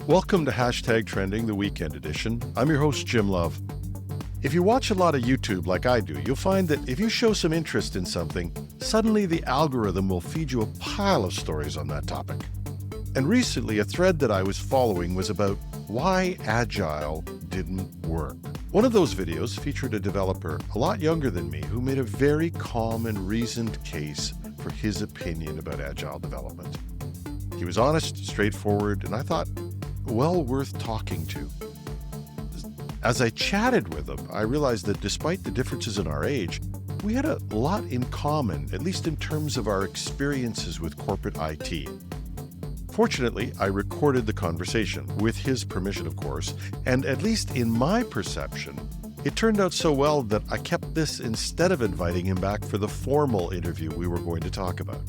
Welcome to Hashtag Trending, the weekend edition. I'm your host, Jim Love. If you watch a lot of YouTube like I do, you'll find that if you show some interest in something, suddenly the algorithm will feed you a pile of stories on that topic. And recently, a thread that I was following was about why Agile didn't work. One of those videos featured a developer a lot younger than me who made a very calm and reasoned case for his opinion about Agile development. He was honest, straightforward, and I thought, well worth talking to. As I chatted with him, I realized that despite the differences in our age, we had a lot in common, at least in terms of our experiences with corporate IT. Fortunately, I recorded the conversation, with his permission, of course, and at least in my perception, it turned out so well that I kept this instead of inviting him back for the formal interview we were going to talk about.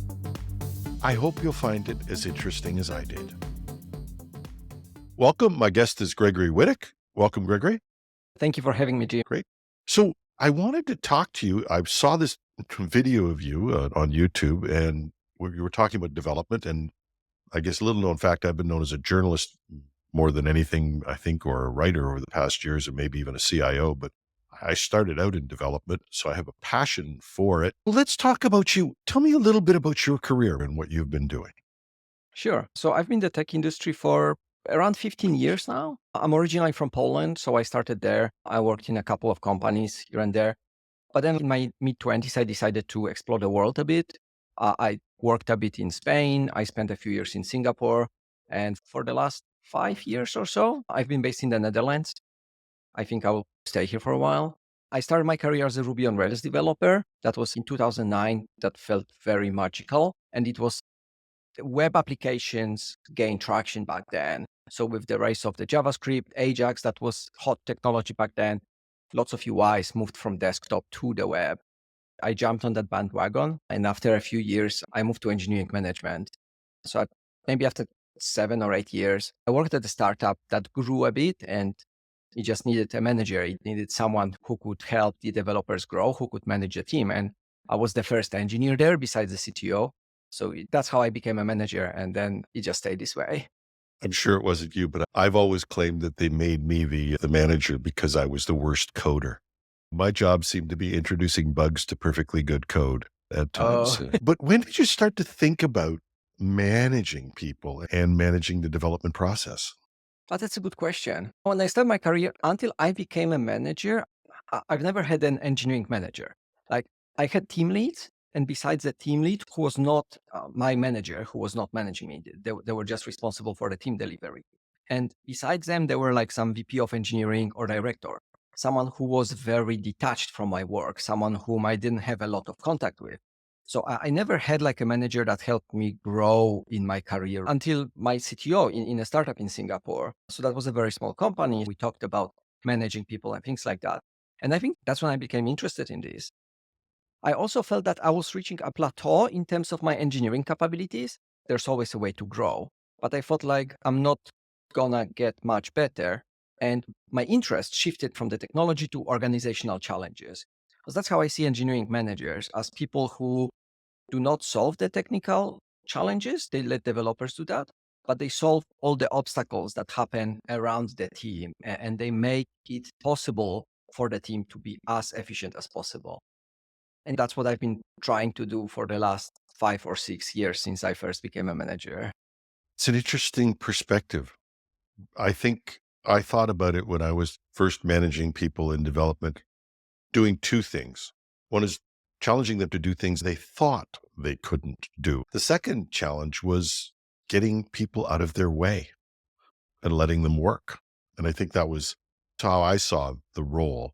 I hope you'll find it as interesting as I did. Welcome. My guest is Gregory Witek. Welcome, Gregory. Thank you for having me, Jim. Great. So I wanted to talk to you. I saw this video of you on YouTube, and you were talking about development. And I guess a little known fact, I've been known as a journalist more than anything, I think, or a writer over the past years, and maybe even a CIO. But I started out in development, so I have a passion for it. Let's talk about you. Tell me a little bit about your career and what you've been doing. Sure. So I've been in the tech industry for around 15 years now. I'm originally from Poland, so I started there. I worked in a couple of companies here and there. But then in my mid-20s, I decided to explore the world a bit. I worked a bit in Spain. I spent a few years in Singapore. And for the last 5 years or so, I've been based in the Netherlands. I think I will stay here for a while. I started my career as a Ruby on Rails developer. That was in 2009. That felt very magical. And it was web applications gained traction back then. So with the rise of the JavaScript, Ajax, that was hot technology back then. Lots of UIs moved from desktop to the web. I jumped on that bandwagon. And after a few years, I moved to engineering management. So maybe after 7 or 8 years, I worked at a startup that grew a bit and it just needed a manager. It needed someone who could help the developers grow, who could manage a team. And I was the first engineer there besides the CTO. So that's how I became a manager. And then it just stayed this way. I'm sure it wasn't you, but I've always claimed that they made me the manager because I was the worst coder. My job seemed to be introducing bugs to perfectly good code at times. Oh. But when did you start to think about managing people and managing the development process? But that's a good question. When I started my career, until I became a manager, I've never had an engineering manager. Like I had team leads. And besides the team lead, who was not my manager, who was not managing me, they were just responsible for the team delivery. And besides them, there were like some VP of engineering or director, someone who was very detached from my work, someone whom I didn't have a lot of contact with. So I never had like a manager that helped me grow in my career until my CTO in a startup in Singapore. So that was a very small company. We talked about managing people and things like that. And I think that's when I became interested in this. I also felt that I was reaching a plateau in terms of my engineering capabilities. There's always a way to grow, but I felt like I'm not gonna get much better. And my interest shifted from the technology to organizational challenges. Because that's how I see engineering managers as people who do not solve the technical challenges. They let developers do that, but they solve all the obstacles that happen around the team and they make it possible for the team to be as efficient as possible. And that's what I've been trying to do for the last 5 or 6 years since I first became a manager. It's an interesting perspective. I think I thought about it when I was first managing people in development, doing two things. One is challenging them to do things they thought they couldn't do. The second challenge was getting people out of their way and letting them work. And I think that was how I saw the role.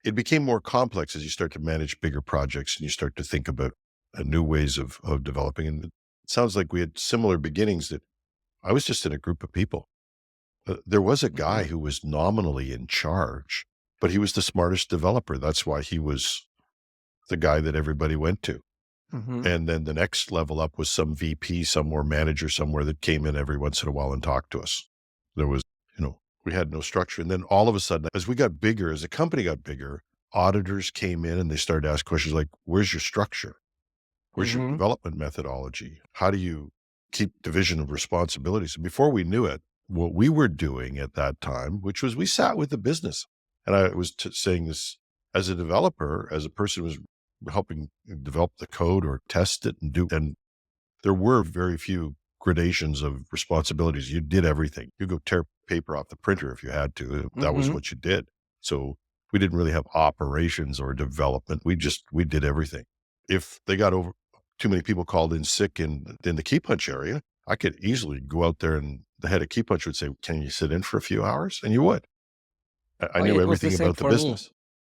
It became more complex as you start to manage bigger projects and you start to think about new ways of developing. And it sounds like we had similar beginnings that I was just in a group of people. There was a guy who was nominally in charge, but he was the smartest developer. That's why he was the guy that everybody went to. Mm-hmm. And then the next level up was some VP somewhere, manager somewhere that came in every once in a while and talked to us. There was, we had no structure. And then all of a sudden, as we got bigger, as the company got bigger, auditors came in and they started to ask questions like, where's your structure? Where's your development methodology? How do you keep division of responsibilities? And before we knew it, what we were doing at that time, which was we sat with the business. And I was saying this as a developer, as a person who was helping develop the code or test it and there were very few gradations of responsibilities. You did everything. You go tear paper off the printer if you had to. That was Hmm. what you did. So we didn't really have operations or development. We did everything. If they got over too many people called in sick in the key punch area, I could easily go out there and the head of key punch would say, "Can you sit in for a few hours?" And you would. I Oh, knew it was the everything same about the for me. business.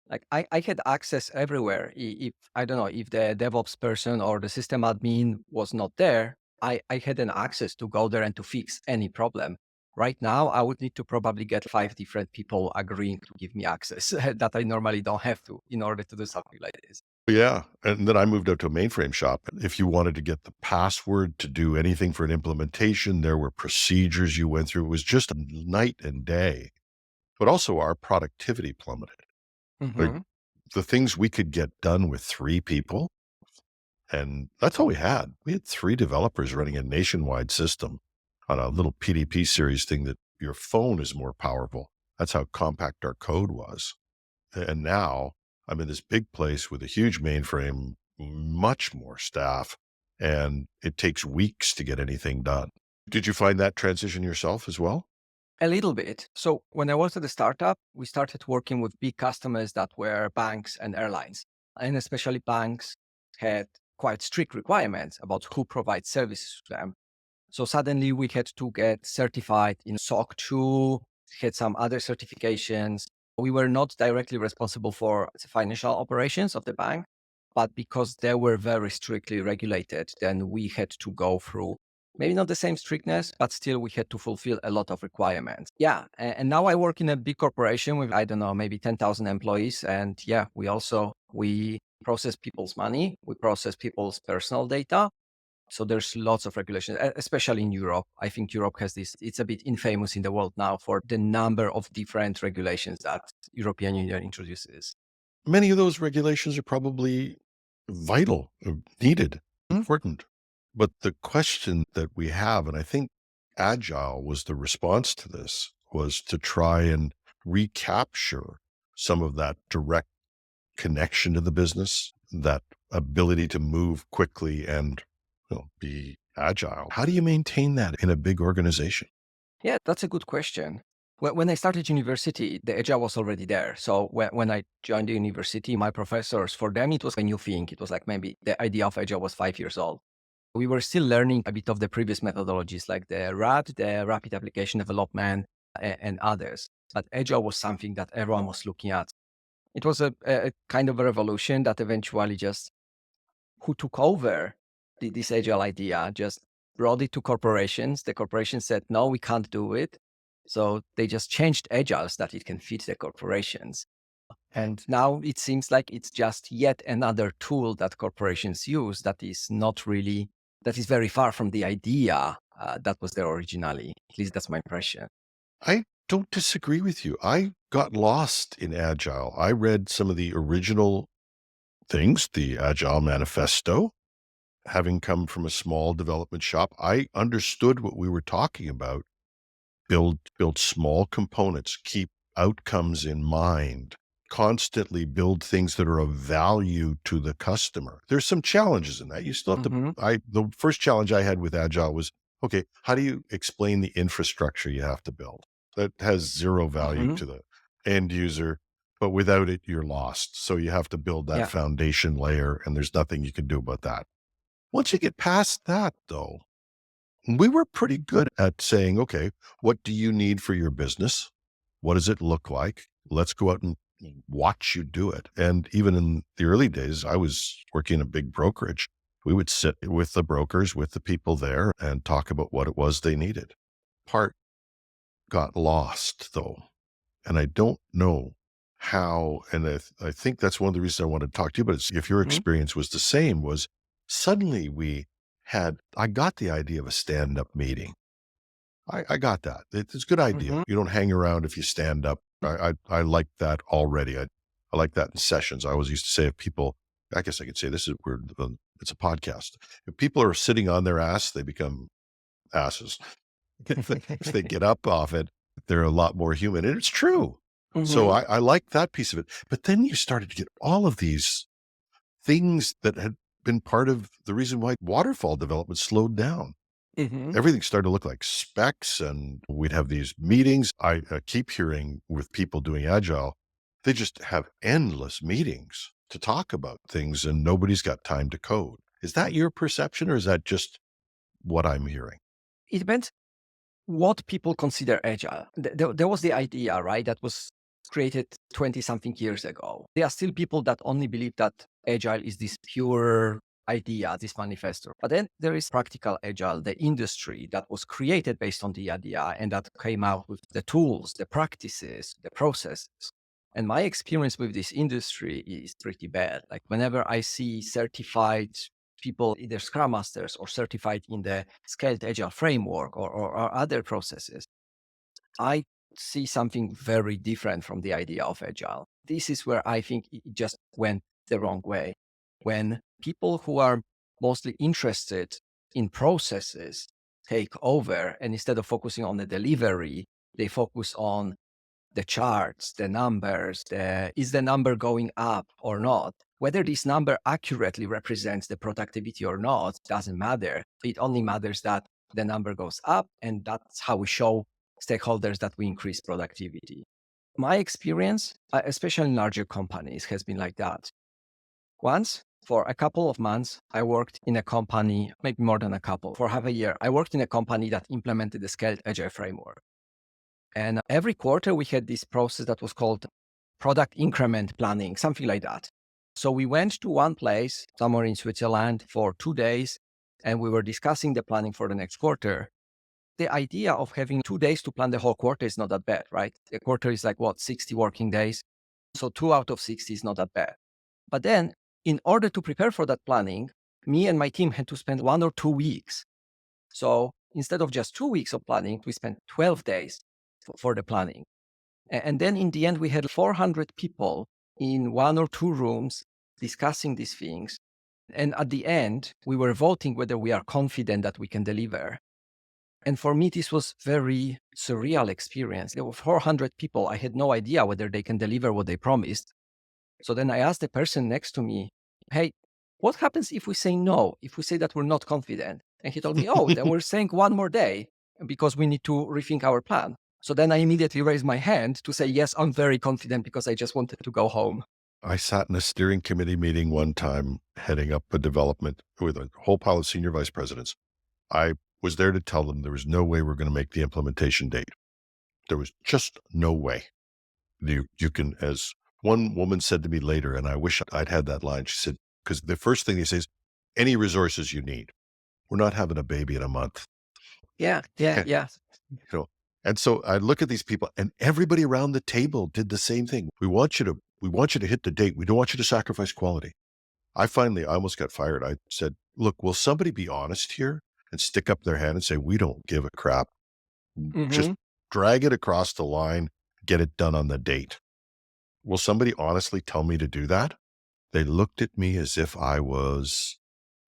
Like I had access everywhere. If I don't know if the DevOps person or the system admin was not there, I had an access to go there and to fix any problem. Right now, I would need to probably get 5 different people agreeing to give me access that I normally don't have to in order to do something like this. Yeah, and then I moved out to a mainframe shop. If you wanted to get the password to do anything for an implementation, there were procedures you went through. It was just night and day. But also our productivity plummeted. Like Hmm. the things we could get done with 3 people, and that's all we had. We had 3 developers running a nationwide system on a little PDP series thing that your phone is more powerful. That's how compact our code was. And now I'm in this big place with a huge mainframe, much more staff, and it takes weeks to get anything done. Did you find that transition yourself as well? A little bit. So when I was at the startup, we started working with big customers that were banks and airlines. And especially banks had quite strict requirements about who provides services to them. So suddenly we had to get certified in SOC 2, had some other certifications. We were not directly responsible for the financial operations of the bank, but because they were very strictly regulated, then we had to go through maybe not the same strictness, but still we had to fulfill a lot of requirements. Yeah. And now I work in a big corporation with, I don't know, maybe 10,000 employees. And yeah, we process people's money, we process people's personal data. So there's lots of regulations, especially in Europe. I think Europe has this, it's a bit infamous in the world now for the number of different regulations that European Union introduces. Many of those regulations are probably vital, needed, important. But the question that we have, and I think Agile was the response to this, was to try and recapture some of that direct connection to the business, that ability to move quickly and be agile. How do you maintain that in a big organization? Yeah, that's a good question. When I started university, the Agile was already there. So when I joined the university, my professors, for them, it was a new thing. It was like maybe the idea of Agile was 5 years old. We were still learning a bit of the previous methodologies like the RAD, the rapid application development, and others. But Agile was something that everyone was looking at. It was a kind of a revolution that eventually just who took over this Agile idea just brought it to corporations. The corporations said, no, we can't do it. So they just changed Agile so that it can fit the corporations. And now it seems like it's just yet another tool that corporations use that is not really, that is very far from the idea that was there originally. At least that's my impression. I don't disagree with you. I got lost in Agile. I read some of the original things, the Agile Manifesto. Having come from a small development shop, I understood what we were talking about. Build small components, keep outcomes in mind, constantly build things that are of value to the customer. There's some challenges in that. You still have to Hmm. the first challenge I had with Agile was, okay, how do you explain the infrastructure you have to build? That has zero value Hmm. to the end user, but without it, you're lost. So you have to build that Yeah. foundation layer, and there's nothing you can do about that. Once you get past that, though, we were pretty good at saying, okay, what do you need for your business? What does it look like? Let's go out and watch you do it. And even in the early days, I was working in a big brokerage. We would sit with the brokers, with the people there, and talk about what it was they needed. Part got lost, though. And I don't know how, and I think that's one of the reasons I wanted to talk to you, but if your Hmm. experience was the same, was suddenly I got the idea of a stand-up meeting. I got that. It's a good idea. Hmm. You don't hang around if you stand up. I like that already. I like that in sessions. I always used to say if people, I guess I could say this is weird. It's a podcast. If people are sitting on their ass, they become asses. If they get up off it, they're a lot more human. And it's true. So Mhm. I like that piece of it. But then you started to get all of these things that had been part of the reason why waterfall development slowed down. Mhm. Everything started to look like specs, and we'd have these meetings. I keep hearing with people doing Agile, they just have endless meetings to talk about things, and nobody's got time to code. Is that your perception, or is that just what I'm hearing? It depends what people consider agile. There was the idea, right, that was created 20 something years ago. There are still people that only believe that agile is this pure idea, this manifesto. But then there is practical agile, the industry that was created based on the idea and that came out with the tools, the practices, the processes. And my experience with this industry is pretty bad. Like whenever I see certified people, either Scrum Masters or certified in the scaled agile framework or other processes, I see something very different from the idea of agile. This is where I think it just went the wrong way. When people who are mostly interested in processes take over, and instead of focusing on the delivery, they focus on the charts, the numbers, is the number going up or not? Whether this number accurately represents the productivity or not doesn't matter. It only matters that the number goes up, and that's how we show stakeholders that we increase productivity. My experience, especially in larger companies, has been like that. Once, for a couple of months, I worked in a company, maybe more than a couple, for half a year. I worked in a company that implemented the scaled agile framework. And every quarter, we had this process that was called product increment planning, something like that. So we went to one place, somewhere in Switzerland, for 2 days, and we were discussing the planning for the next quarter. The idea of having 2 days to plan the whole quarter is not that bad, right? The quarter is like, what, 60 working days? So 2 out of 60 is not that bad. But then, in order to prepare for that planning, me and my team had to spend 1 or 2 weeks. So instead of just 2 weeks of planning, we spent 12 days for the planning. And then in the end, we had 400 people in 1 or 2 rooms discussing these things. And at the end, we were voting whether we are confident that we can deliver. And for me, this was very surreal experience. There were 400 people. I had no idea whether they can deliver what they promised. So then I asked the person next to me, hey, what happens if we say no, if we say that we're not confident? And he told me, oh, then we're saying one more day because we need to rethink our plan. So then I immediately raised my hand to say, yes, I'm very confident because I just wanted to go home. I sat in a steering committee meeting one time, heading up a development with a whole pile of senior vice presidents. I was there to tell them there was no way we're going to make the implementation date. There was just no way. You can, as one woman said to me later, and I wish I'd had that line. She said, because the first thing they say is, any resources you need. We're not having a baby in a month. Yeah, yeah, yeah. You know, and so I look at these people, and everybody around the table did the same thing. We want you to hit the date. We don't want you to sacrifice quality. I almost got fired. I said, look, will somebody be honest here and stick up their hand and say, we don't give a crap. Just Hmm. drag it across the line, get it done on the date. Will somebody honestly tell me to do that? They looked at me as if I was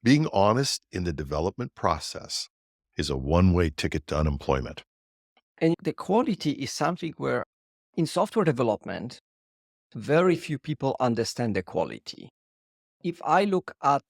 being honest in the development process is a one-way ticket to unemployment. And the quality is something where in software development, very few people understand the quality. If I look at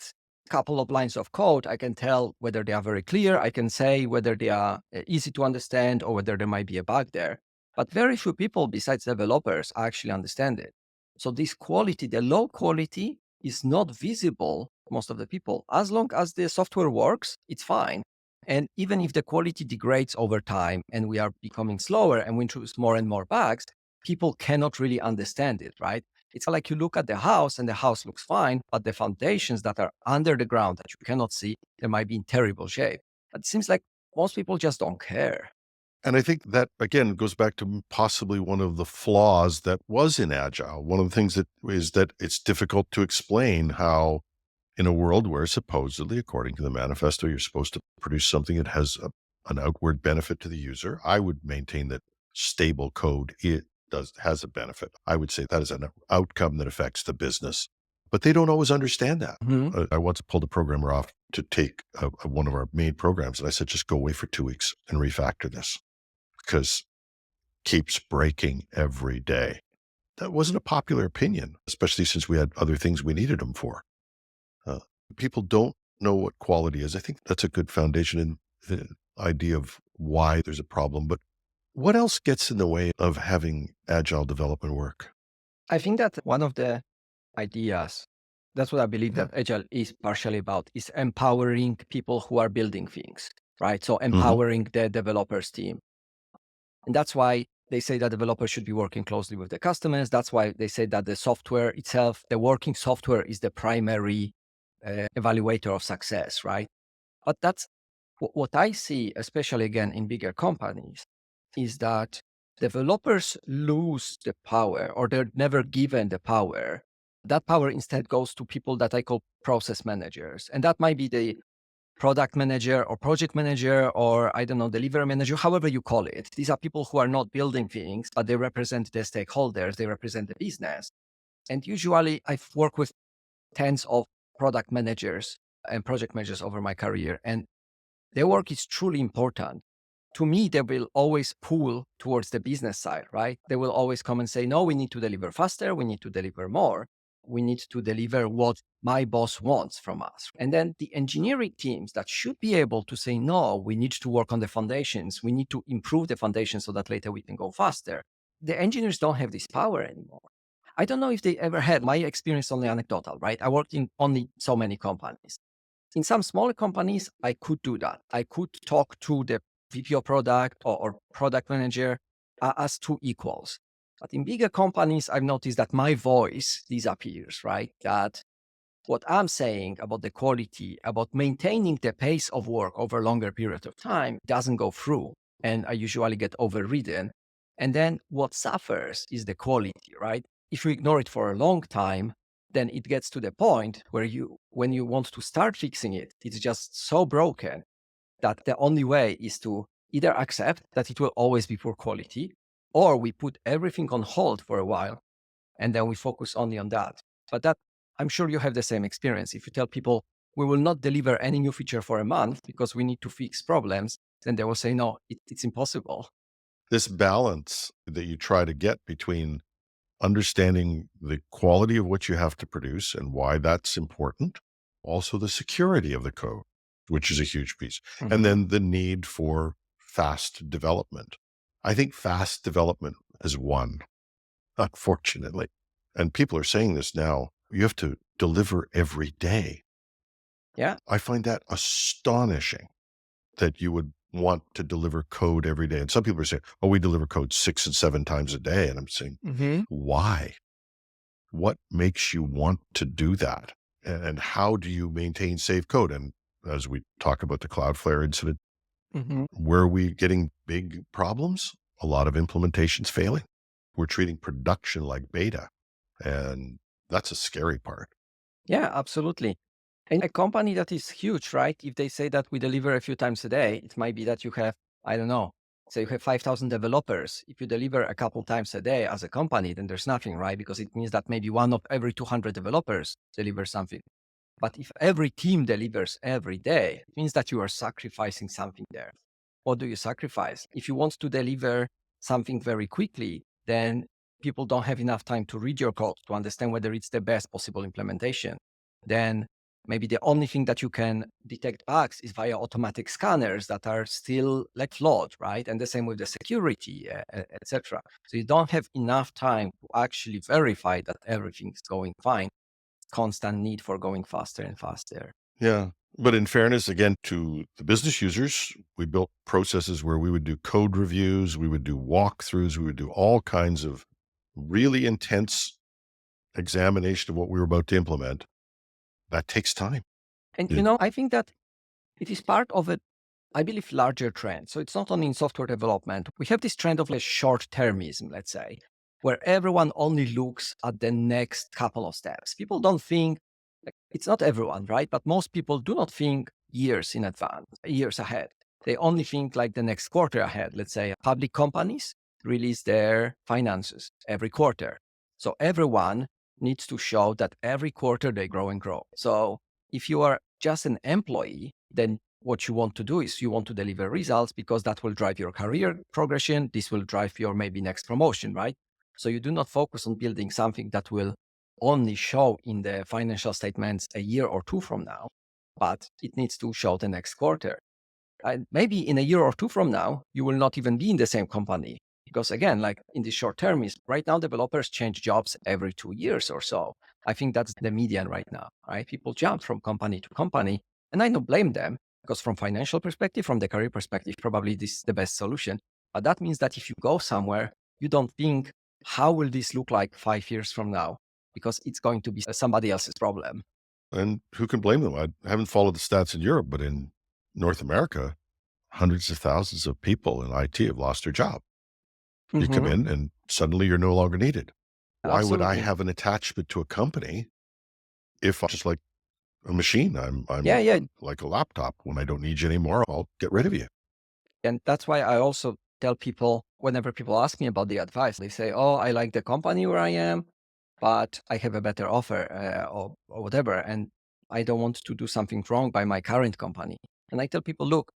a couple of lines of code, I can tell whether they are very clear. I can say whether they are easy to understand or whether there might be a bug there. But very few people besides developers actually understand it. So this quality, the low quality, is not visible to most of the people. As long as the software works, it's fine. And even if the quality degrades over time and we are becoming slower and we introduce more and more bugs, people cannot really understand it, right? It's like you look at the house and the house looks fine, but the foundations that are under the ground that you cannot see, they might be in terrible shape. But it seems like most people just don't care. And I think that, again, goes back to possibly one of the flaws that was in Agile. One of the things that is that it's difficult to explain how, in a world where supposedly, according to the manifesto, you're supposed to produce something that has an outward benefit to the user. I would maintain that stable code has a benefit. I would say that is an outcome that affects the business, but they don't always understand that. Mhm. I once pulled a programmer off to take one of our main programs. And I said, just go away for 2 weeks and refactor this because it keeps breaking every day. That wasn't a popular opinion, especially since we had other things we needed them for. Uh, People don't know what quality is. I think that's a good foundation in the idea of why there's a problem. But what else gets in the way of having agile development work? I think that one of the ideas, that's what I believe that Agile is partially about, is empowering people who are building things, right? So empowering the developers team. And that's why they say that developers should be working closely with the customers. That's why they say that the software itself, the working software is the primary evaluator of success, right? But that's what I see, especially again in bigger companies, is that developers lose the power or they're never given the power. That power instead goes to people that I call process managers. And that might be the product manager or project manager or I don't know, delivery manager, however you call it. These are people who are not building things, but they represent the stakeholders, they represent the business. And usually I've worked with tens of product managers and project managers over my career. And their work is truly important. To me, they will always pull towards the business side, right? They will always come and say, no, we need to deliver faster. We need to deliver more. We need to deliver what my boss wants from us. And then the engineering teams that should be able to say, no, we need to work on the foundations. We need to improve the foundations so that later we can go faster. The engineers don't have this power anymore. I don't know if they ever had. My experience only anecdotal, right? I worked in only so many companies. In some smaller companies, I could do that. I could talk to the VP of product or product manager as two equals. But in bigger companies, I've noticed that my voice disappears, right? That what I'm saying about the quality, about maintaining the pace of work over a longer period of time doesn't go through. And I usually get overridden. And then what suffers is the quality, right? If you ignore it for a long time, then it gets to the point where when you want to start fixing it, it's just so broken that the only way is to either accept that it will always be poor quality, or we put everything on hold for a while, and then we focus only on that. But that, I'm sure you have the same experience. If you tell people, we will not deliver any new feature for a month because we need to fix problems, then they will say, no, it's impossible. This balance that you try to get between understanding the quality of what you have to produce and why that's important, also the security of the code, which is a huge piece, and then the need for fast development. I think fast development is one, unfortunately. And people are saying this now, you have to deliver every day. Yeah. I find that astonishing that you would want to deliver code every day. And some people are saying, oh, we deliver code 6 and 7 times a day. And I'm saying, why? What makes you want to do that? And how do you maintain safe code? And as we talk about the Cloudflare incident, where are we getting big problems? A lot of implementations failing. We're treating production like beta. And that's a scary part. Yeah, absolutely. And a company that is huge, right? If they say that we deliver a few times a day, it might be that you have, I don't know, say you have 5,000 developers. If you deliver a couple times a day as a company, then there's nothing, right? Because it means that maybe one of every 200 developers delivers something. But if every team delivers every day, it means that you are sacrificing something there. What do you sacrifice? If you want to deliver something very quickly, then people don't have enough time to read your code to understand whether it's the best possible implementation. Then maybe the only thing that you can detect bugs is via automatic scanners that are still like flawed, right? And the same with the security, etc. So you don't have enough time to actually verify that everything's going fine. Constant need for going faster and faster. Yeah. But in fairness, again, to the business users, we built processes where we would do code reviews, we would do walkthroughs, we would do all kinds of really intense examination of what we were about to implement. That takes time. And, I think that it is part of a, I believe, larger trend. So it's not only in software development. We have this trend of like short-termism, let's say, where everyone only looks at the next couple of steps. People don't think, like, it's not everyone, right? But most people do not think years in advance, years ahead. They only think like the next quarter ahead. Let's say public companies release their finances every quarter. So everyone needs to show that every quarter they grow and grow. So if you are just an employee, then what you want to do is you want to deliver results because that will drive your career progression. This will drive your maybe next promotion, right? So you do not focus on building something that will only show in the financial statements a year or two from now, but it needs to show the next quarter. And maybe in a year or two from now, you will not even be in the same company. Because again, like in the short term is right now, developers change jobs every 2 years or so. I think that's the median right now, right? People jump from company to company, and I don't blame them because from financial perspective, from the career perspective, probably this is the best solution. But that means that if you go somewhere, you don't think, how will this look like 5 years from now? Because it's going to be somebody else's problem. And who can blame them? I haven't followed the stats in Europe, but in North America, hundreds of thousands of people in IT have lost their job. You come in and suddenly you're no longer needed. Why would I Absolutely. have an attachment to a company if I'm just like a machine? I'm Yeah. like a laptop. When I don't need you anymore, I'll get rid of you. And that's why I also tell people, whenever people ask me about the advice, they say, oh, I like the company where I am, but I have a better offer or whatever. And I don't want to do something wrong by my current company. And I tell people, look,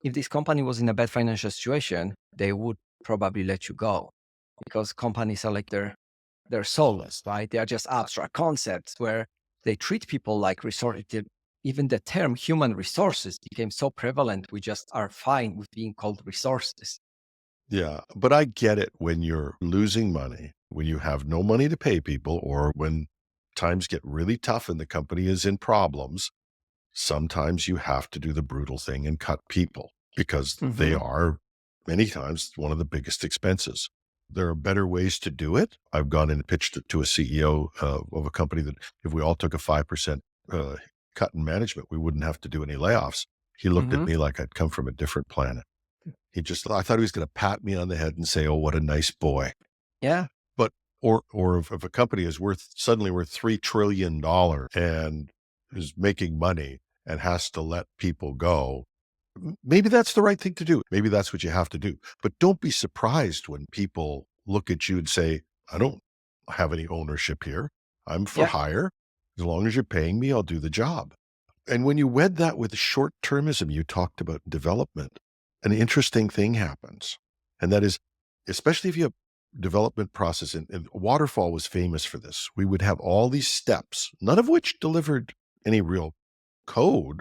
if this company was in a bad financial situation, they would probably let you go because companies are like they're soulless, right? They are just abstract concepts where they treat people like resources. Even the term human resources became so prevalent, we just are fine with being called resources. Yeah, but I get it when you're losing money, when you have no money to pay people, or when times get really tough and the company is in problems. Sometimes you have to do the brutal thing and cut people because they Hmm. are many times one of the biggest expenses. There are better ways to do it. I've gone and pitched it to a CEO of a company that if we all took a 5% uh, cut in management, we wouldn't have to do any layoffs. He looked at Hmm. me like I'd come from a different planet. I thought he was going to pat me on the head and say, "Oh, what a nice boy." Yeah, But or if a company is suddenly worth $3 trillion and is making money and has to let people go, maybe that's the right thing to do. Maybe that's what you have to do. But don't be surprised when people look at you and say, "I don't have any ownership here. I'm for yeah, hire. As long as you're paying me, I'll do the job." And when you wed that with the short-termism you talked about in development, an interesting thing happens. And that is, especially if you have development process, and Waterfall was famous for this. We would have all these steps, none of which delivered any real code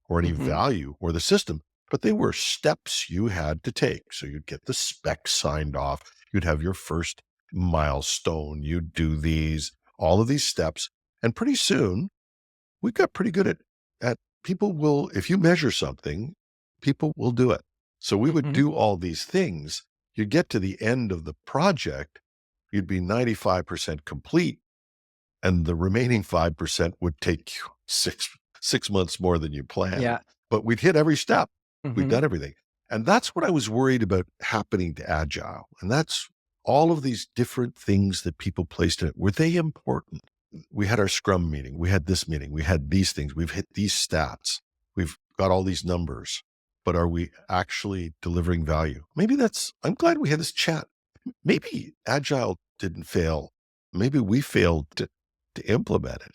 or any hmm value or the system, but they were steps you had to take. So you'd get the specs signed off, you'd have your first milestone, you'd do all of these steps. And pretty soon we got pretty good at people will, if you measure something, people will do it. So we would hmm do all these things. You'd get to the end of the project, you'd be 95% complete, and the remaining 5% would take you six months more than you planned. yeah, But we'd hit every step. We've hmm done everything. And that's what I was worried about happening to Agile. And that's all of these different things that people placed in it. Were they important? We had our Scrum meeting. We had this meeting. We had these things. We've hit these stats. We've got all these numbers. But are we actually delivering value? I'm glad we had this chat. Maybe Agile didn't fail. Maybe we failed to implement it.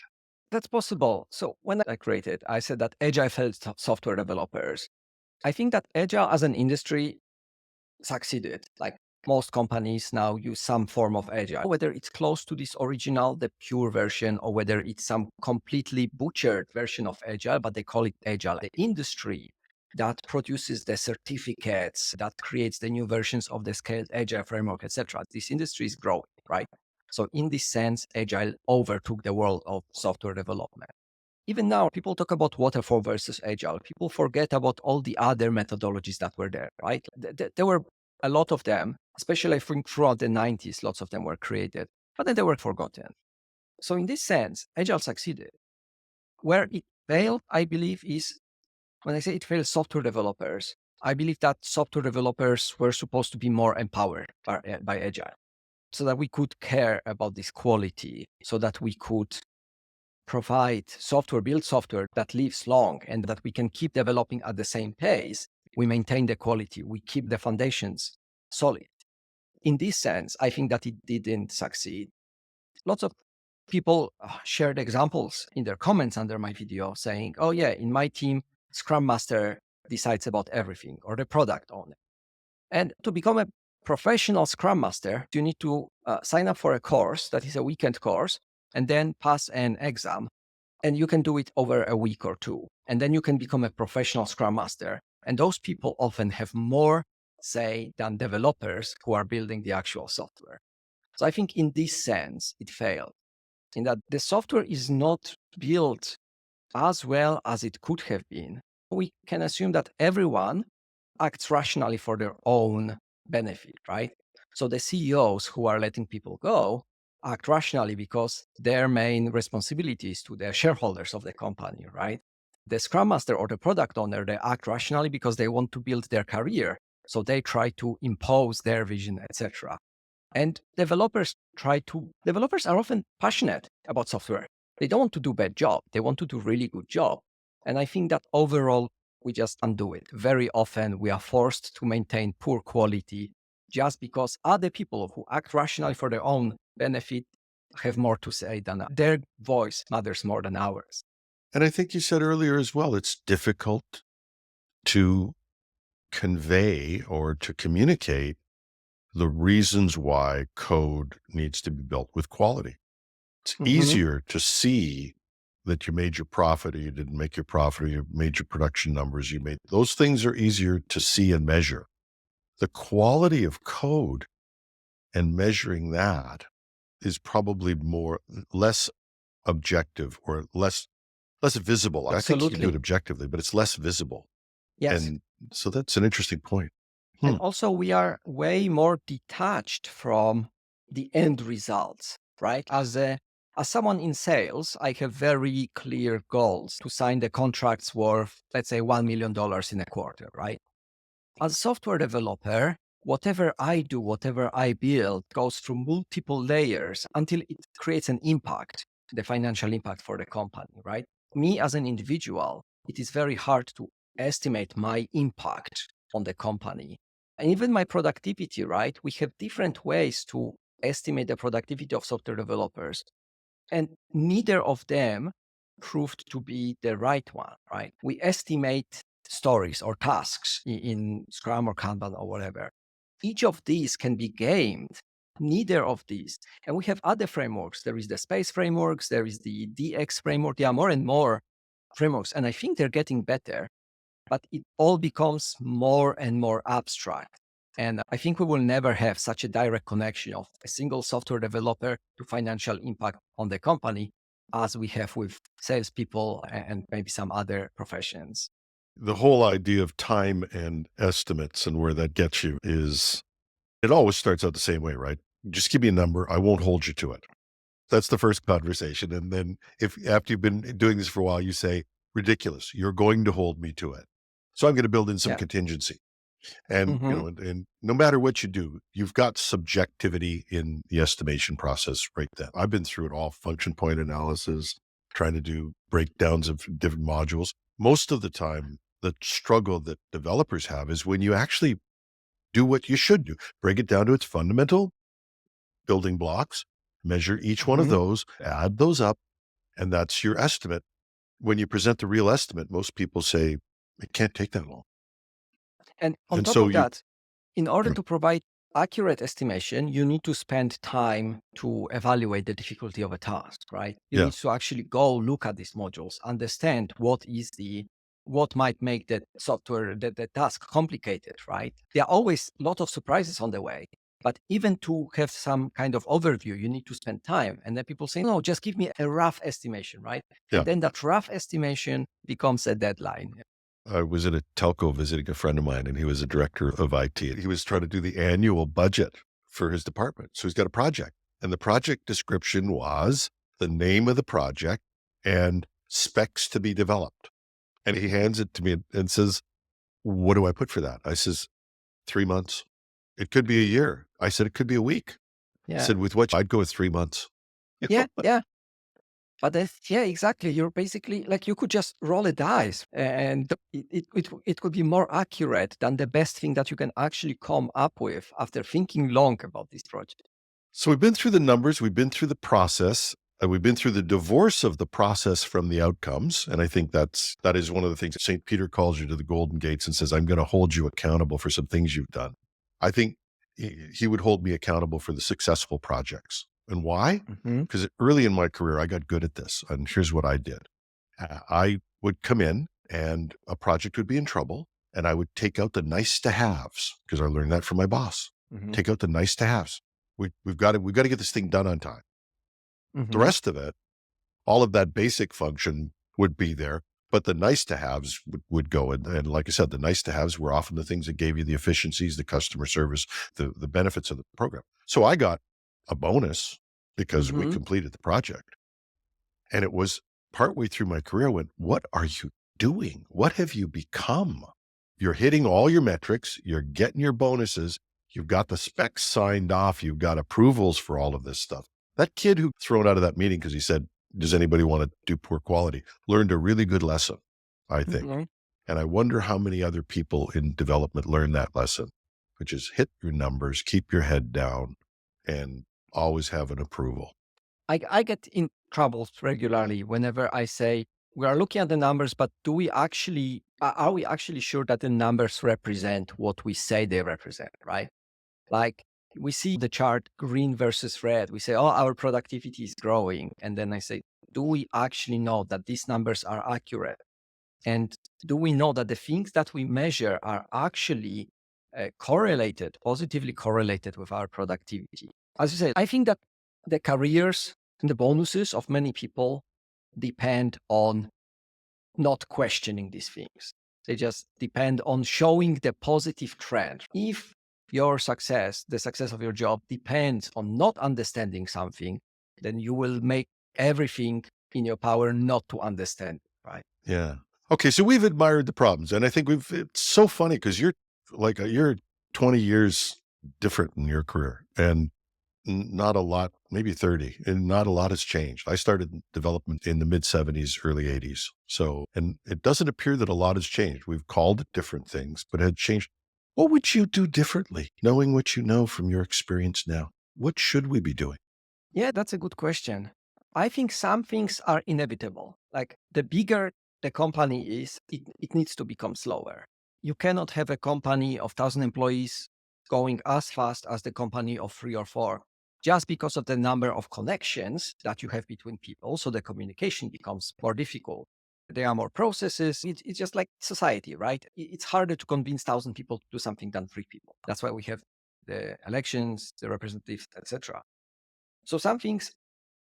that's possible. So when I created, I said that Agile helps software developers. I think that Agile as an industry succeeded. Like most companies now use some form of Agile, whether it's close to this original, the pure version, or whether it's some completely butchered version of Agile, but they call it Agile. The industry that produces the certificates, that creates the new versions of the scaled Agile framework, etc. This industry is growing, right? So in this sense, Agile overtook the world of software development. Even now, people talk about waterfall versus agile. People forget about all the other methodologies that were there, right? There were a lot of them, especially I think throughout the 90s, lots of them were created, but then they were forgotten. So in this sense, agile succeeded. Where it failed, I believe, is when I say it failed software developers, I believe that software developers were supposed to be more empowered by agile so that we could care about this quality, so that we could build software that lives long and that we can keep developing at the same pace, we maintain the quality, we keep the foundations solid. In this sense, I think that it didn't succeed. Lots of People shared examples in their comments under my video saying, oh yeah, in my team, Scrum Master decides about everything, or the product owner. And to become a professional Scrum Master, you need to sign up for a course that is a weekend course and then pass an exam. And you can do it over a week or two. And then you can become a professional Scrum Master. And those people often have more say than developers who are building the actual software. So I think in this sense, it failed, in that the software is not built as well as it could have been. We can assume that everyone acts rationally for their own benefit, right? So the CEOs who are letting people go act rationally because their main responsibility is to the shareholders of the company, right? The Scrum Master or the product owner, they act rationally because they want to build their career. So they try to impose their vision, etc. And developers are often passionate about software. They don't want to do bad job. They want to do really good job. And I think that overall, we just undo it. Very often we are forced to maintain poor quality just because other people who act rationally for their own benefit have more to say than their voice matters more than ours. And I think you said earlier as well, it's difficult to convey or to communicate the reasons why code needs to be built with quality. It's easier to see that you made your profit or you didn't make your profit, or you made your production numbers, those things are easier to see and measure. The quality of code and measuring that is probably less objective or less visible. I think you can do it objectively, but it's less visible. Yes. And so that's an interesting point. And also we are way more detached from the end results, right? As someone in sales, I have very clear goals to sign the contracts worth, let's say, $1 million in a quarter, right? As a software developer, whatever I do, whatever I build goes through multiple layers until it creates an impact, the financial impact for the company, right? Me as an individual, it is very hard to estimate my impact on the company. And even my productivity, right? We have different ways to estimate the productivity of software developers. And neither of them proved to be the right one, right? We estimate stories or tasks in Scrum or Kanban or whatever. Each of these can be gamed. Neither of these. And we have other frameworks. There is the space frameworks, there is the DX framework. There are more and more frameworks, and I think they're getting better, but it all becomes more and more abstract. And I think we will never have such a direct connection of a single software developer to financial impact on the company as we have with salespeople and maybe some other professions. The whole idea of time and estimates and where that gets you it always starts out the same way, right? Just give me a number. I won't hold you to it. That's the first conversation. And then if after you've been doing this for a while, you say, ridiculous, you're going to hold me to it. So I'm going to build in some contingency. And, and no matter what you do, you've got subjectivity in the estimation process right then. I've been through it all, function point analysis, trying to do breakdowns of different modules. Most of the time, the struggle that developers have is when you actually do what you should do, break it down to its fundamental building blocks, measure each one of those, add those up, and that's your estimate. When you present the real estimate, most people say, it can't take that long. And on top of that, in order to provide accurate estimation, you need to spend time to evaluate the difficulty of a task, right? You need to actually go look at these modules, understand what might make the software, the task complicated, right? There are always a lot of surprises on the way. But even to have some kind of overview, you need to spend time. And then people say, no, just give me a rough estimation, right? And then that rough estimation becomes a deadline. I was at a telco visiting a friend of mine, and he was a director of IT. He was trying to do the annual budget for his department. So he's got a project, and the project description was the name of the project and specs to be developed. And he hands it to me and says, what do I put for that? I says, 3 months. It could be a year. I said, it could be a week. I said, with what? I'd go with 3 months. Yeah. But exactly. You're basically like, you could just roll a dice and it could be more accurate than the best thing that you can actually come up with after thinking long about this project. So we've been through the numbers, we've been through the process. We've been through the divorce of the process from the outcomes. And I think that is one of the things that St. Peter calls you to the golden gates and says, I'm going to hold you accountable for some things you've done. I think he would hold me accountable for the successful projects. And why? Mm-hmm. Because early in my career, I got good at this. And here's what I did. I would come in and a project would be in trouble. And I would take out the nice to haves, because I learned that from my boss. Mm-hmm. Take out the nice to haves. We've got to get this thing done on time. Mm-hmm. The rest of it, all of that basic function would be there, but the nice to haves would go. And like I said, the nice to haves were often the things that gave you the efficiencies, the customer service, the benefits of the program. So I got a bonus because we Mm-hmm. completed the project. And it was partway through my career, I went, what are you doing? What have you become? You're hitting all your metrics. You're getting your bonuses. You've got the specs signed off. You've got approvals for all of this stuff. That kid who thrown out of that meeting because he said, does anybody want to do poor quality, learned a really good lesson, I think. Mm-hmm. And I wonder how many other people in development learn that lesson, which is hit your numbers, keep your head down, and always have an approval. I get in troubles regularly whenever I say we are looking at the numbers, but do we actually are we actually sure that the numbers represent what we say they represent, right? Like we see the chart green versus red. We say, oh, our productivity is growing. And then I say, do we actually know that these numbers are accurate? And do we know that the things that we measure are actually positively correlated with our productivity? As you said, I think that the careers and the bonuses of many people depend on not questioning these things. They just depend on showing the positive trend. If your success, the success of your job, depends on not understanding something, then you will make everything in your power not to understand, right? Yeah. Okay. So we've admired the problems, and I think it's so funny because you're 20 years different in your career, and not a lot, maybe 30, and not a lot has changed. I started development in the mid 70s, early 80s. So, and it doesn't appear that a lot has changed. We've called it different things, but it had changed. What would you do differently, knowing what you know from your experience now? What should we be doing? Yeah, that's a good question. I think some things are inevitable. Like the bigger the company is, it needs to become slower. You cannot have a company of 1,000 employees going as fast as the company of 3 or 4, just because of the number of connections that you have between people. So the communication becomes more difficult. There are more processes. It's just like society, right? It's harder to convince 1,000 people to do something than 3 people. That's why we have the elections, the representatives, etc. So some things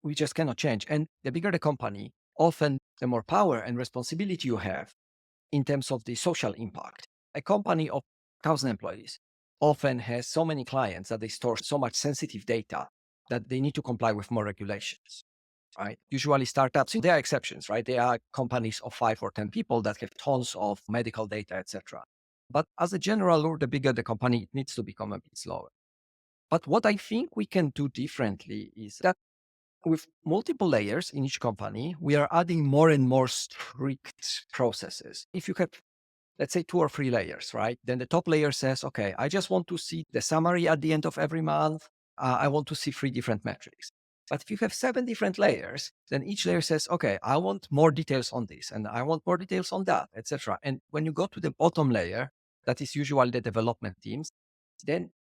we just cannot change. And the bigger the company, often the more power and responsibility you have in terms of the social impact. A company of 1,000 employees often has so many clients that they store so much sensitive data that they need to comply with more regulations, right? Usually startups, there are exceptions, right? There are companies of 5 or 10 people that have tons of medical data, etc. But as a general rule, the bigger the company, it needs to become a bit slower. But what I think we can do differently is that with multiple layers in each company, we are adding more and more strict processes. If you have, let's say, 2 or 3 layers, right? Then the top layer says, okay, I just want to see the summary at the end of every month. I want to see 3 different metrics. But if you have 7 different layers, then each layer says, okay, I want more details on this and I want more details on that, etc. And when you go to the bottom layer, that is usually the development teams, then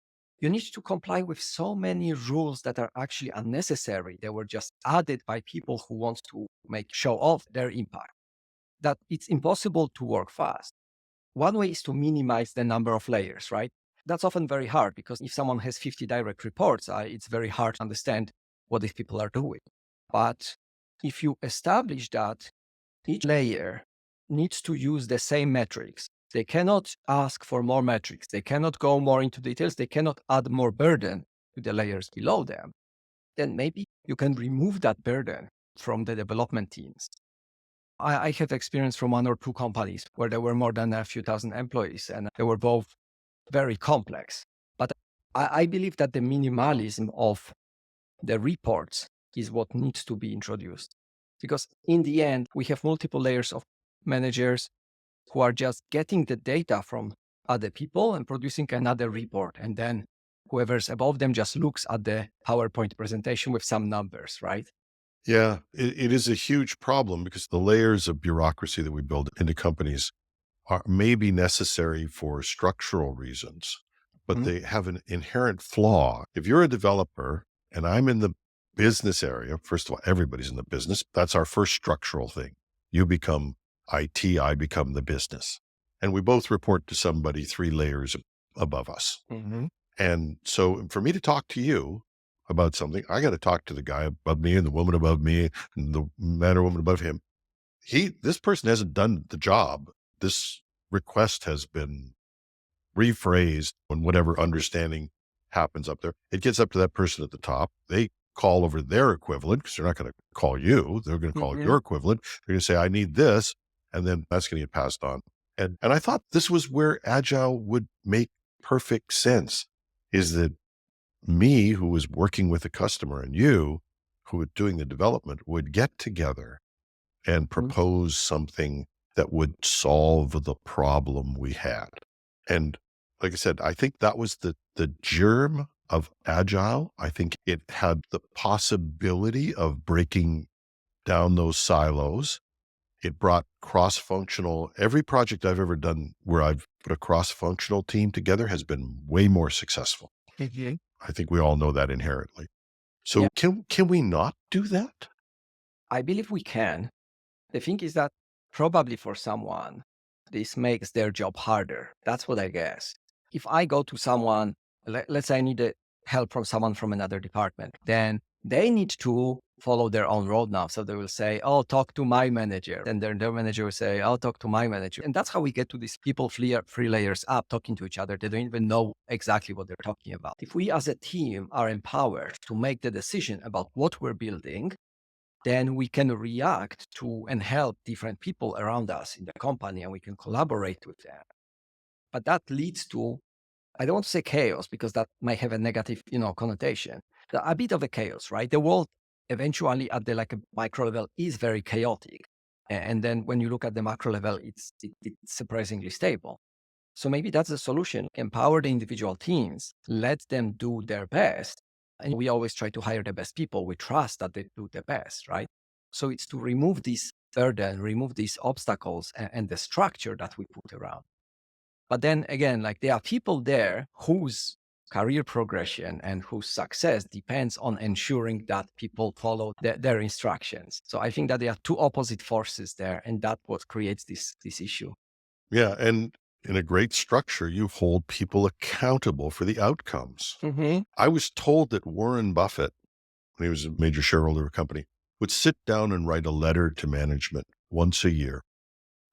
you need to comply with so many rules that are actually unnecessary. They were just added by people who want to show off their impact, that it's impossible to work fast. One way is to minimize the number of layers, right? That's often very hard because if someone has 50 direct reports, it's very hard to understand what these people are doing. But if you establish that each layer needs to use the same metrics, they cannot ask for more metrics, they cannot go more into details, they cannot add more burden to the layers below them, then maybe you can remove that burden from the development teams. I have experience from 1 or 2 companies where there were more than a few thousand employees, and they were both very complex. But I believe that the minimalism of the reports is what needs to be introduced. Because in the end, we have multiple layers of managers who are just getting the data from other people and producing another report. And then whoever's above them just looks at the PowerPoint presentation with some numbers, right? Yeah, it is a huge problem because the layers of bureaucracy that we build into companies are maybe necessary for structural reasons, but Mhm. they have an inherent flaw. If you're a developer and I'm in the business area, first of all, everybody's in the business. That's our first structural thing. You become IT, I become the business. And we both report to somebody 3 layers above us. Mhm. And so for me to talk to you about something, I got to talk to the guy above me and the woman above me and the man or woman above him. This person hasn't done the job. This request has been rephrased when whatever understanding happens up there. It gets up to that person at the top. They call over their equivalent because they're not going to call you. They're going to call Mhm. your equivalent. They're going to say, I need this. And then that's going to get passed on. And I thought this was where Agile would make perfect sense is that me, who was working with the customer, and you, who were doing the development, would get together and Mhm. propose something that would solve the problem we had. And like I said, I think that was the germ of Agile. I think it had the possibility of breaking down those silos. It brought cross-functional every project I've ever done where I've put a cross-functional team together has been way more successful. Mhm. I think we all know that inherently. Yeah, So can we not do that? I believe we can. The thing is that probably for someone, this makes their job harder. That's what I guess. If I go to someone, let's say I need help from someone from another department, then they need to follow their own roadmap. So they will say, oh, talk to my manager. And then their manager will say, I'll talk to my manager. And that's how we get to these people 3 layers up talking to each other. They don't even know exactly what they're talking about. If we as a team are empowered to make the decision about what we're building, then we can react to and help different people around us in the company and we can collaborate with them. But that leads to, I don't want to say chaos because that might have a negative, connotation. A bit of a chaos, right? The world eventually at the like a micro level is very chaotic. And then when you look at the macro level, it's surprisingly stable. So maybe that's the solution. Empower the individual teams, let them do their best. And we always try to hire the best people. We trust that they do the best, right? So it's to remove this burden, remove these obstacles and the structure that we put around. But then again, like there are people there whose career progression and whose success depends on ensuring that people follow their instructions. So I think that there are two opposite forces there, and that's what creates this issue. Yeah, and in a great structure, you hold people accountable for the outcomes. Hmm. I was told that Warren Buffett, when he was a major shareholder of a company, would sit down and write a letter to management once a year,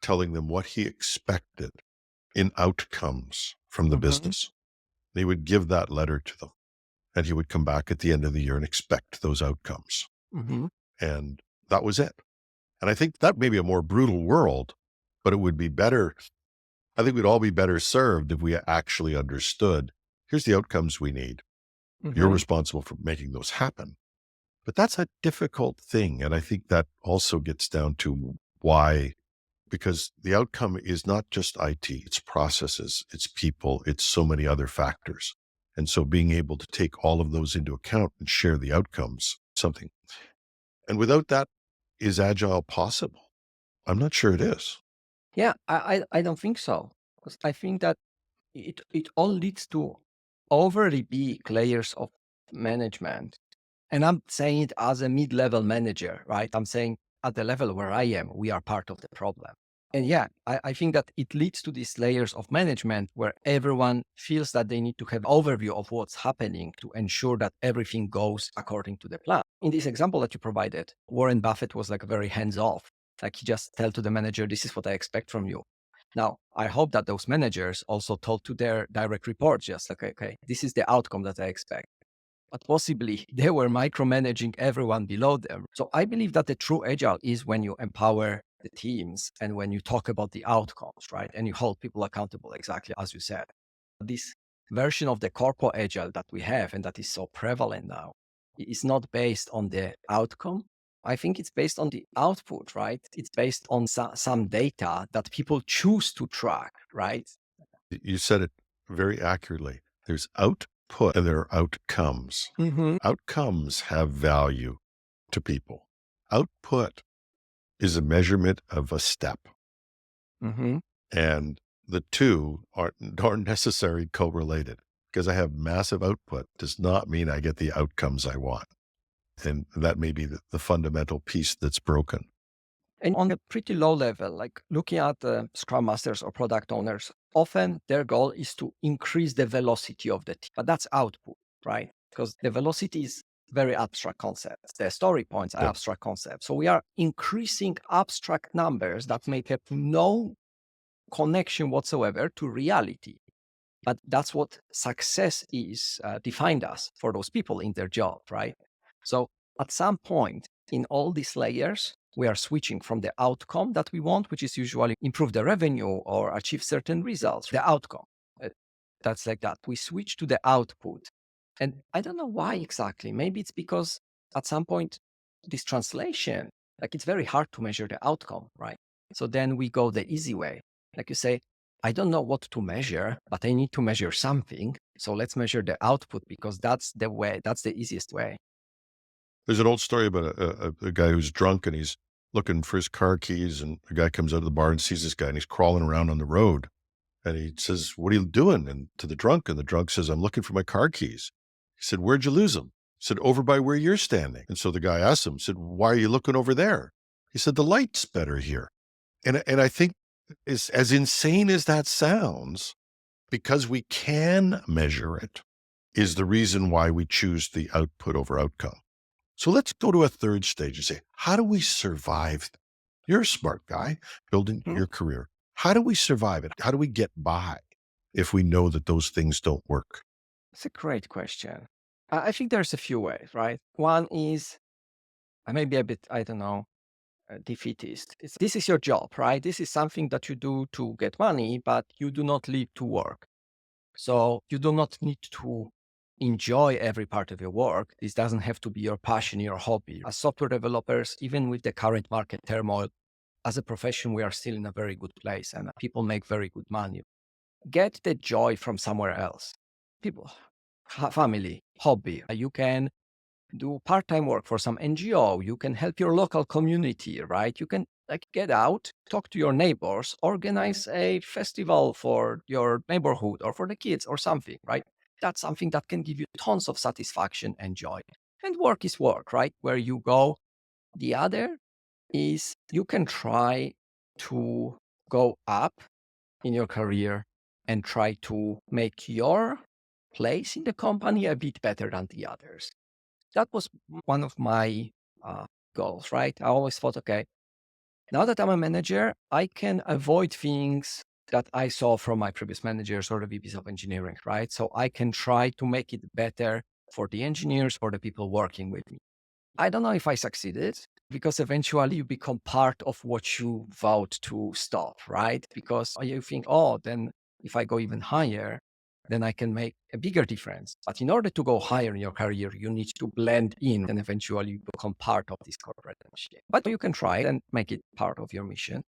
telling them what he expected in outcomes from the Hmm. business. He would give that letter to them, and he would come back at the end of the year and expect those outcomes. Hmm. And that was it. And I think that may be a more brutal world, but it would be better. I think we'd all be better served if we actually understood, here's the outcomes we need. You're Hmm. responsible for making those happen. But that's a difficult thing. And I think that also gets down to why, because the outcome is not just IT, it's processes, it's people, it's so many other factors. And so being able to take all of those into account and share the outcomes, something. And without that, is Agile possible? I'm not sure it is. Yeah, I don't think so. 'Cause I think that it all leads to overly big layers of management. And I'm saying it as a mid-level manager, right? I'm saying at the level where I am, we are part of the problem. And yeah, I think that it leads to these layers of management where everyone feels that they need to have overview of what's happening to ensure that everything goes according to the plan. In this example that you provided, Warren Buffett was like very hands-off. Like he just tell to the manager, this is what I expect from you. Now, I hope that those managers also told to their direct reports, just like, okay, this is the outcome that I expect. But possibly they were micromanaging everyone below them. So I believe that the true agile is when you empower the teams and when you talk about the outcomes, right? And you hold people accountable, exactly as you said. This version of the corporate agile that we have and that is so prevalent now is not based on the outcome. I think it's based on the output, right? It's based on some data that people choose to track, right? You said it very accurately. There's output and there are outcomes. Hmm. Outcomes have value to people. output is a measurement of a step. Mm-hmm. And the two aren't necessarily correlated. Because I have massive output does not mean I get the outcomes I want. And that may be the fundamental piece that's broken. And on a pretty low level, like looking at Scrum Masters or product owners, often their goal is to increase the velocity of the team. But that's output, right? Because the velocity is very abstract concepts. The story points are abstract concepts. So we are increasing abstract numbers that may have no connection whatsoever to reality. But that's what success is defined as for those people in their job, right? So at some point in all these layers, we are switching from the outcome that we want, which is usually improve the revenue or achieve certain results, the outcome. That's like that. We switch to the output. And I don't know why exactly. Maybe it's because at some point, this translation, like it's very hard to measure the outcome, right? So then we go the easy way. Like you say, I don't know what to measure, but I need to measure something. So let's measure the output because that's the way, that's the easiest way. There's an old story about a guy who's drunk and he's looking for his car keys, and a guy comes out of the bar and sees this guy and he's crawling around on the road. And he says, "What are you doing?" And to the drunk, and the drunk says, "I'm looking for my car keys." He said, "Where'd you lose them?" He said, "Over by where you're standing." And so the guy asked him, said, "Why are you looking over there?" He said, "The light's better here." And I think as insane as that sounds, because we can measure it, is the reason why we choose the output over outcome. So let's go to a third stage and say, how do we survive? You're a smart guy building your career. How do we survive it? How do we get by if we know that those things don't work? It's a great question. I think there's a few ways, right? One is maybe a bit, I don't know, defeatist. This is your job, right? This is something that you do to get money, but you do not live to work. So you do not need to enjoy every part of your work. This doesn't have to be your passion, your hobby. As software developers, even with the current market turmoil, as a profession, we are still in a very good place and people make very good money. Get the joy from somewhere else. People, family, hobby. You can do part-time work for some NGO. You can help your local community, right? You can like get out, talk to your neighbors, organize a festival for your neighborhood or for the kids or something, right? That's something that can give you tons of satisfaction and joy. And work is work, right? Where you go. The other is you can try to go up in your career and try to make your place in the company a bit better than the others. That was one of my goals, right? I always thought, okay, now that I'm a manager, I can avoid things that I saw from my previous managers or the VPs of engineering, right? So I can try to make it better for the engineers or the people working with me. I don't know if I succeeded because eventually you become part of what you vowed to stop, right? Because you think, oh, then if I go even higher, then I can make a bigger difference. But in order to go higher in your career, you need to blend in and eventually you become part of this corporate machine. But you can try and make it part of your mission.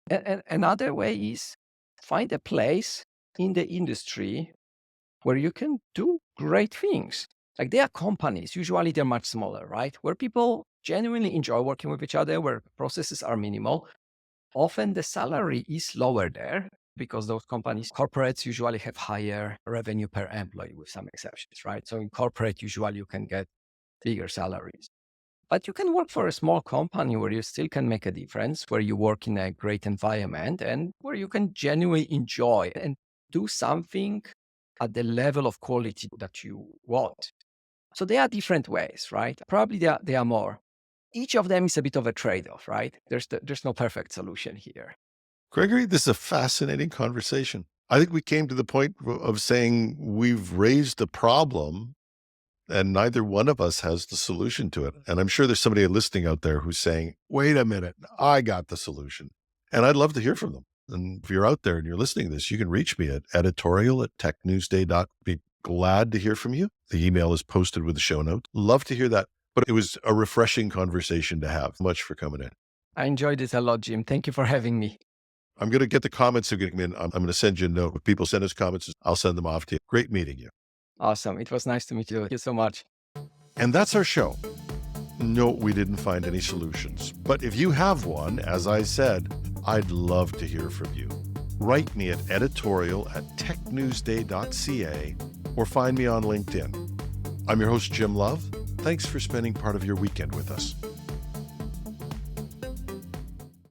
And another way is find a place in the industry where you can do great things. Like there are companies, usually they're much smaller, right? Where people genuinely enjoy working with each other, where processes are minimal. Often the salary is lower there because those companies, corporates usually have higher revenue per employee with some exceptions, right? So in corporate, usually you can get bigger salaries. But you can work for a small company where you still can make a difference, where you work in a great environment and where you can genuinely enjoy and do something at the level of quality that you want. So there are different ways, right? Probably there are more. Each of them is a bit of a trade-off, right? There's no perfect solution here. Gregory, this is a fascinating conversation. I think we came to the point of saying we've raised a problem and neither one of us has the solution to it. And I'm sure there's somebody listening out there who's saying, wait a minute, I got the solution. And I'd love to hear from them. And if you're out there and you're listening to this, you can reach me at editorial@technewsday.com. Be glad to hear from you. The email is posted with the show notes. Love to hear that. But it was a refreshing conversation to have. Much for coming in. I enjoyed it a lot, Jim. Thank you for having me. I'm going to get the comments that are getting in. I'm going to send you a note. If people send us comments, I'll send them off to you. Great meeting you. Awesome. It was nice to meet you. Thank you so much. And that's our show. No, we didn't find any solutions. But if you have one, as I said, I'd love to hear from you. Write me at editorial@technewsday.ca or find me on LinkedIn. I'm your host, Jim Love. Thanks for spending part of your weekend with us.